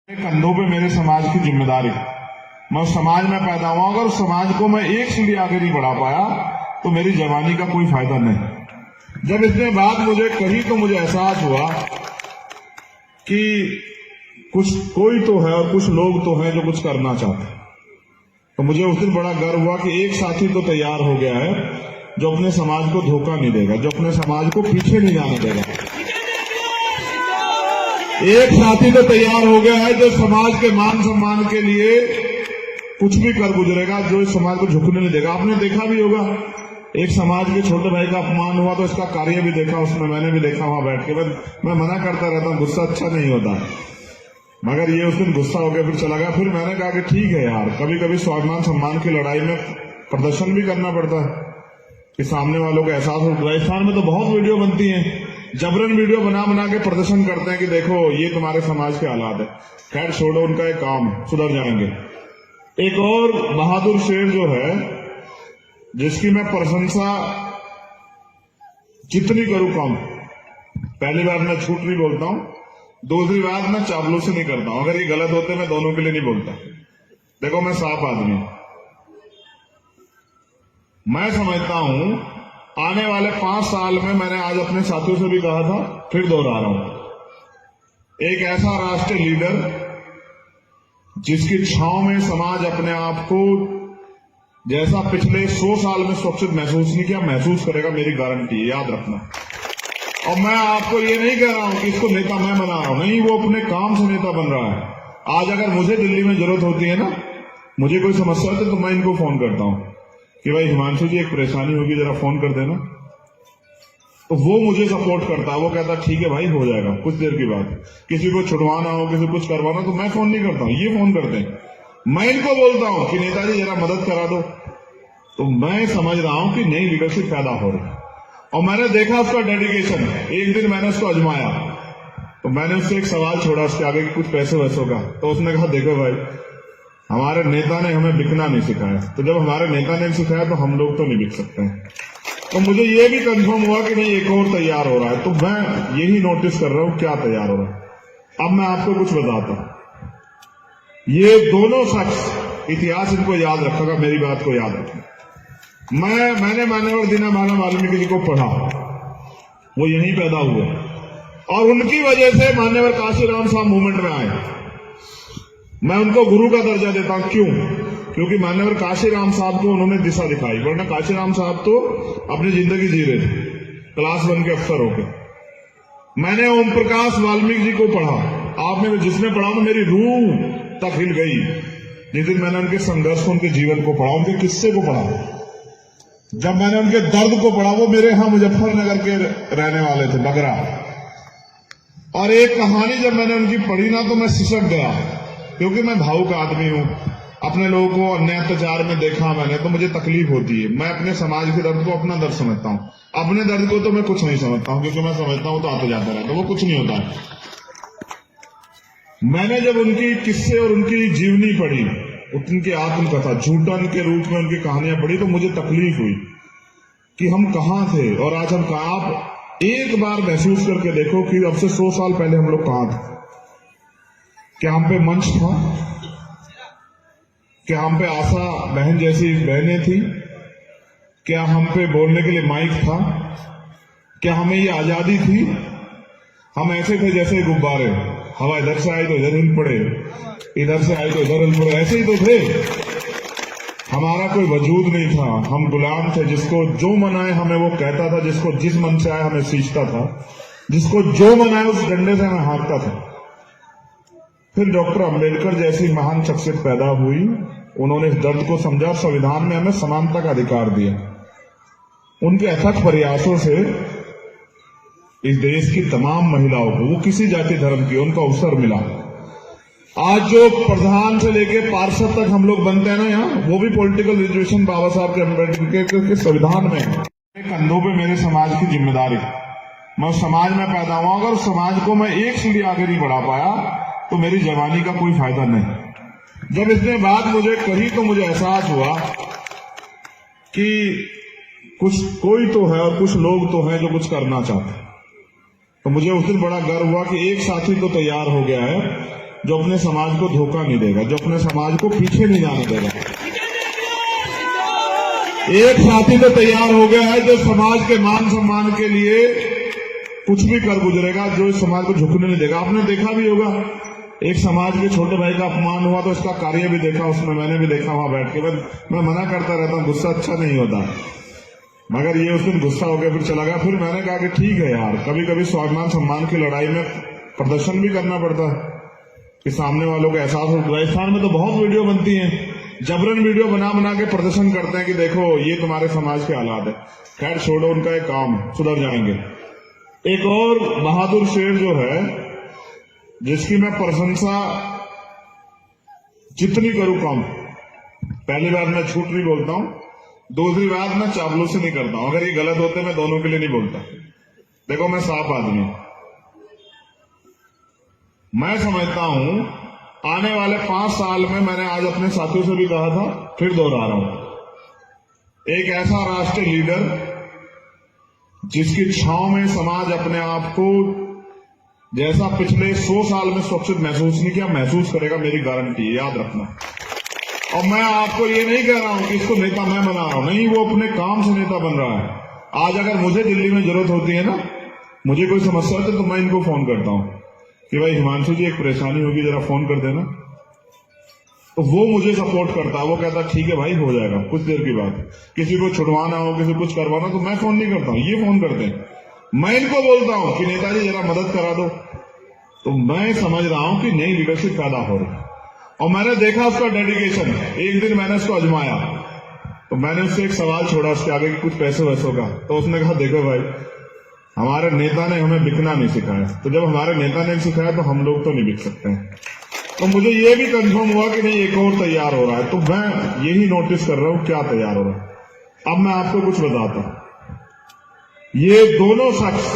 कंधों पे मेरे समाज की जिम्मेदारी। मैं उस समाज में पैदा हुआ, अगर उस समाज को मैं एक सीढ़ी आगे नहीं बढ़ा पाया तो मेरी जवानी का कोई फायदा नहीं। जब इसने बात मुझे कही तो मुझे एहसास हुआ कि कोई तो है और कुछ लोग तो हैं जो कुछ करना चाहते हैं। तो मुझे उस दिन बड़ा गर्व हुआ कि एक साथी तो तैयार हो गया है जो अपने समाज को धोखा नहीं देगा, जो अपने समाज को पीछे नहीं जाने देगा। एक साथी तो तैयार हो गया है जो समाज के मान सम्मान के लिए कुछ भी कर गुजरेगा, जो इस समाज को झुकने नहीं देगा। आपने देखा भी होगा, एक समाज के छोटे भाई का अपमान हुआ तो इसका कार्य भी देखा उसमें, मैंने भी देखा वहां बैठ के। मैं मना करता रहता हूं, गुस्सा अच्छा नहीं होता, मगर ये उस दिन गुस्सा हो गया, फिर चला गया। फिर मैंने कहा कि ठीक है यार, कभी कभी स्वाभिमान सम्मान की लड़ाई में प्रदर्शन भी करना पड़ता है कि सामने वालों को एहसास हो। राजस्थान में तो बहुत वीडियो बनती है, जबरन वीडियो बना बना के प्रदर्शन करते हैं कि देखो ये तुम्हारे समाज के हालात है। खैर छोड़ो, उनका एक काम, सुधर जाएंगे। एक और बहादुर शेर जो है, जिसकी मैं प्रशंसा जितनी करूं कम। पहली बार मैं झूठ नहीं बोलता हूं, दूसरी बात मैं चापलूसी नहीं करता हूं। अगर ये गलत होते मैं दोनों के लिए नहीं बोलता। देखो मैं साफ आदमी, मैं समझता हूं आने वाले 5 साल में, मैंने आज अपने साथियों से भी कहा था, फिर दोहरा रहा हूं, एक ऐसा राष्ट्रीय लीडर जिसकी छांव में समाज अपने आप को जैसा पिछले 100 साल में सुरक्षित महसूस नहीं किया, महसूस करेगा, मेरी गारंटी है, याद रखना। और मैं आपको ये नहीं कह रहा हूं कि इसको नेता मैं बना रहा हूं, नहीं, वो अपने काम से नेता बन रहा है। आज अगर मुझे दिल्ली में जरूरत होती है ना, मुझे कोई समस्या होती है तो मैं इनको फोन करता हूं कि भाई हिमांशु जी एक परेशानी होगी, जरा फोन कर देना। तो वो मुझे सपोर्ट करता है, वो कहता ठीक है भाई हो जाएगा कुछ देर की बात। किसी को छुड़वाना हो, किसी को कुछ करवाना, तो मैं फोन नहीं करता हूं, ये फोन करते हैं। मैं इनको बोलता हूं कि नेताजी जरा मदद करा दो। तो मैं समझ रहा हूं कि नई लीडरशिप पैदा हो रही है और मैंने देखा उसका डेडिकेशन। एक दिन मैंने उसको आजमाया तो मैंने उससे एक सवाल छोड़ा उसके आगे कि कुछ पैसे वैसों का। तो उसने कहा देखो भाई, हमारे नेता ने हमें बिकना नहीं सिखाया, तो जब हमारे नेता ने नहीं सिखाया तो हम लोग तो नहीं बिक सकते हैं। तो मुझे ये भी कंफर्म हुआ कि नहीं, एक और तैयार हो रहा है। तो मैं यही नोटिस कर रहा हूं क्या तैयार हो रहा है। अब मैं आपको कुछ बताता हूं, ये दोनों शख्स, इतिहास इनको याद रखेगा, मेरी बात को याद रखें। मैंने मानवर दीननाथ वाल्मीकि जी को पढ़ा, वो यहीं पैदा हुए और उनकी वजह से मान्यवर काशीराम साहब मूवमेंट में आए। मैं उनको गुरु का दर्जा देता हूं, क्यों? क्योंकि मान्यवर काशीराम साहब को उन्होंने दिशा दिखाई, वरना काशीराम साहब तो अपनी जिंदगी जी रहे थे क्लास 1 के अफसर होकर। मैंने ओम प्रकाश वाल्मीकि जी को पढ़ा, आप में जिसने पढ़ा तो मेरी रूह तक हिल गई जिस दिन मैंने उनके संघर्ष को, उनके जीवन को पढ़ा, उनके किस्से को पढ़ा। जब मैंने उनके दर्द को पढ़ा, वो मेरे यहां मुजफ्फरनगर के रहने वाले थे, बगरा। और एक कहानी जब मैंने उनकी पढ़ी ना, तो मैं सिसक गया, क्योंकि मैं भावुक आदमी हूं। अपने लोगों को अन्याय अत्याचार में देखा मैंने, तो मुझे तकलीफ होती है। मैं अपने समाज के दर्द को अपना दर्द समझता हूं, अपने दर्द को तो मैं कुछ नहीं समझता हूं, क्योंकि मैं समझता हूं तो आता जाता रहता, वो कुछ नहीं होता है। मैंने जब उनकी किस्से और उनकी जीवनी पढ़ी, उनकी आत्मकथा, झूठन के रूप में उनकी कहानियां पढ़ी, तो मुझे तकलीफ हुई कि हम कहां थे और आज हम कहां। आप एक बार महसूस करके देखो कि अब से 100 साल पहले हम लोग कहां थे। क्या हम पे मंच था? क्या हम पे आशा बहन जैसी बहनें थी? क्या हम पे बोलने के लिए माइक था? क्या हमें ये आजादी थी? हम ऐसे थे जैसे गुब्बारे, हवा इधर से आई तो इधर हिल पड़े, इधर से आई तो इधर हिल पड़े, ऐसे ही तो थे। हमारा कोई वजूद नहीं था, हम गुलाम थे। जिसको जो मन आए हमें वो कहता था, जिसको जिस मन से आए हमें सींचता था, जिसको जो मन आए उस डंडे से हमें हाँकता था। फिर डॉक्टर अंबेडकर जैसी महान शख्सियत पैदा हुई, उन्होंने इस दर्द को समझा, संविधान में हमें समानता का अधिकार दिया। उनके अथक प्रयासों से इस देश की तमाम महिलाओं को, वो किसी जाति धर्म की, उनको अवसर मिला। आज जो प्रधान से लेके पार्षद तक हम लोग बनते हैं ना यहाँ, वो भी पॉलिटिकल रिजर्वेशन बाबा साहब के अम्बेडकर के संविधान में है। कंधों पे मेरे समाज की जिम्मेदारी। मैं उस समाज में पैदा हुआ, अगर उस समाज को मैं एक सीढ़ी आगे नहीं बढ़ा पाया तो मेरी जवानी का कोई फायदा नहीं। जब इसने बात मुझे कही तो मुझे एहसास हुआ कि कोई तो है और कुछ लोग तो हैं जो कुछ करना चाहते हैं। तो मुझे उस दिन बड़ा गर्व हुआ कि एक साथी तो तैयार हो गया है जो अपने समाज को धोखा नहीं देगा, जो अपने समाज को पीछे नहीं जाने देगा। एक साथी तो तैयार हो गया है जो समाज के मान सम्मान के लिए कुछ भी कर गुजरेगा, जो इस समाज को झुकने नहीं देगा। आपने देखा भी होगा, एक समाज के छोटे भाई का अपमान हुआ तो इसका कार्य भी देखा, उसमें मैंने भी देखा वहां बैठ के। मैं मना करता रहता हूं, गुस्सा अच्छा नहीं होता, मगर ये उस दिन गुस्सा हो गया, फिर चला गया। फिर मैंने कहा कि ठीक है यार, कभी कभी स्वाभिमान सम्मान की लड़ाई में प्रदर्शन भी करना पड़ता है कि सामने वालों को एहसास हो। राजस्थान में तो बहुत वीडियो बनती है, जबरन वीडियो बना बना के प्रदर्शन करते हैं कि देखो ये तुम्हारे समाज के हालात है। खैर छोड़ो, उनका एक काम, सुधर जाएंगे। एक और बहादुर शेर जो है, जिसकी मैं प्रशंसा जितनी करूं कम। पहली बात मैं झूठ नहीं बोलता हूं, दूसरी बात मैं चापलूसी नहीं करता हूं। अगर ये गलत होते मैं दोनों के लिए नहीं बोलता। देखो मैं साफ आदमी हूं, मैं समझता हूं आने वाले 5 साल में, मैंने आज अपने साथियों से भी कहा था, फिर दोहरा रहा हूं, एक ऐसा राष्ट्रीय लीडर जिसकी छांव में समाज अपने आप को जैसा पिछले 100 साल में सुरक्षित महसूस नहीं किया, महसूस करेगा, मेरी गारंटी है, याद रखना। और मैं आपको ये नहीं कह रहा हूं कि इसको नेता मैं बना रहा हूं, नहीं, वो अपने काम से नेता बन रहा है। आज अगर मुझे दिल्ली में जरूरत होती है ना, मुझे कोई समस्या होती है, तो मैं इनको फोन करता हूं कि भाई हिमांशु जी एक परेशानी होगी, जरा फोन कर देना। तो वो मुझे सपोर्ट करता है, वो कहता है ठीक है भाई हो जाएगा, कुछ देर की बात। किसी को छुड़वाना हो, किसी को कुछ करवाना, तो मैं फोन नहीं करता हूं, ये फोन करते हैं। मैं इनको बोलता हूं कि नेताजी जरा मदद करा दो। तो मैं समझ रहा हूं कि नई लीडरशिप पैदा हो रही है, और मैंने देखा उसका डेडिकेशन। एक दिन मैंने उसको आजमाया, तो मैंने उससे एक सवाल छोड़ा उसके आगे कि कुछ पैसे वैसों का। तो उसने कहा देखो भाई, हमारे नेता ने हमें बिकना नहीं सिखाया, तो जब हमारे नेता ने सिखाया तो हम लोग तो नहीं बिक सकते हैं। तो मुझे ये भी कंफर्म हुआ कि नहीं, एक और तैयार हो रहा है। तो मैं यही नोटिस कर रहा हूं क्या तैयार हो रहा है। अब मैं आपको कुछ बताता हूं, ये दोनों शख्स,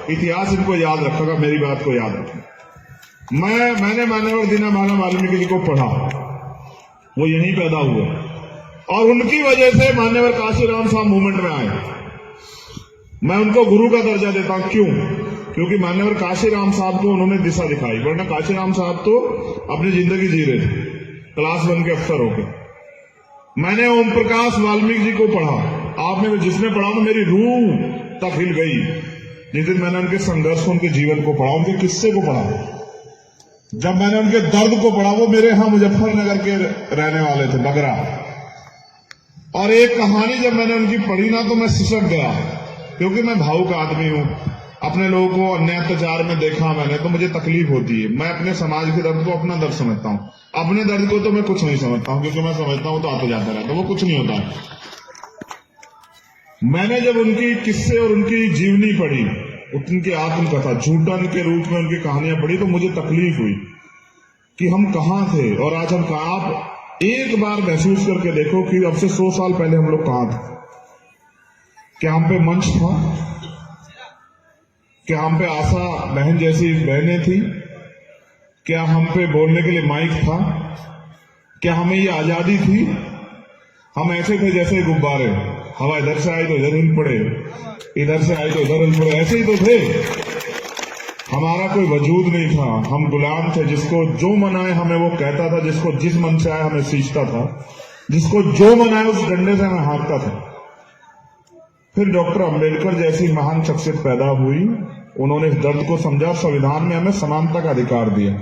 इतिहास इनको याद रखेगा, मेरी बात को याद रखेगा। मैंने मानव दीनदयाल वाल्मीकि जी को पढ़ा, वो यहीं पैदा हुए, और उनकी वजह से मान्यवर काशीराम साहब मूवमेंट में आए। मैं उनको गुरु का दर्जा देता हूं, क्यों? क्योंकि मान्यवर काशीराम साहब को उन्होंने दिशा दिखाई, वरना काशीराम साहब तो अपनी जिंदगी जी रहे थे क्लास 1 के अफसर होकर। मैंने ओम प्रकाश वाल्मीकि जी को पढ़ा, आपने जिसने पढ़ा तो मेरी रूह तक हिल गई जिस दिन मैंने उनके संघर्ष, उनके जीवन को पढ़ा, उनके किस्से को पढ़ा। जब मैंने उनके दर्द को पढ़ा, वो मेरे यहां मुजफ्फरनगर के रहने वाले थे, बगरा। और एक कहानी जब मैंने उनकी पढ़ी ना, तो मैं सिसक गया, क्योंकि मैं भावुक आदमी हूं। अपने लोगों को अन्याय अत्याचार में देखा मैंने, तो मुझे तकलीफ होती है। मैं अपने समाज के दर्द को अपना दर्द समझता हूं, अपने दर्द को तो मैं कुछ नहीं समझता हूं, क्योंकि मैं समझता हूं तो आता जाता रहता, वो कुछ नहीं होता। मैंने जब उनकी किस्से और उनकी जीवनी पढ़ी, उनकी आत्मकथा झूठन के रूप में उनकी कहानियां पढ़ी, तो मुझे तकलीफ हुई कि हम कहां थे और आज हम कहां। आप एक बार महसूस करके देखो कि अब से 100 साल पहले हम लोग कहां थे। क्या हम पे मंच था? क्या हम पे आशा बहन जैसी बहनें थी? क्या हम पे बोलने के लिए माइक था? क्या हमें ये आजादी थी? हम ऐसे थे जैसे गुब्बारे, हवा इधर से आई तो इधर हिल पड़े, इधर से आई तो इधर हिल पड़े, ऐसे ही तो थे। हमारा कोई वजूद नहीं था, हम गुलाम थे। जिसको जो मन आए हमें वो कहता था, जिसको जिस मन से आए हमें सींचता था, जिसको जो मन आए उस डंडे से हमें हाँकता था। फिर डॉक्टर अंबेडकर जैसी महान शख्सियत पैदा हुई, उन्होंने इस दर्द को समझा, संविधान में हमें समानता का अधिकार दिया।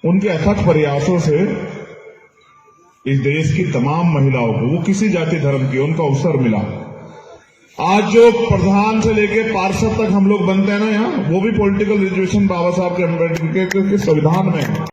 उनके अथक प्रयासों से इस देश की तमाम महिलाओं को, वो किसी जाति धर्म की, उनका अवसर मिला। आज जो प्रधान से लेके पार्षद तक हम लोग बनते हैं ना यहाँ, वो भी पॉलिटिकल रिजर्वेशन बाबा साहब के अम्बेडकर के संविधान में है।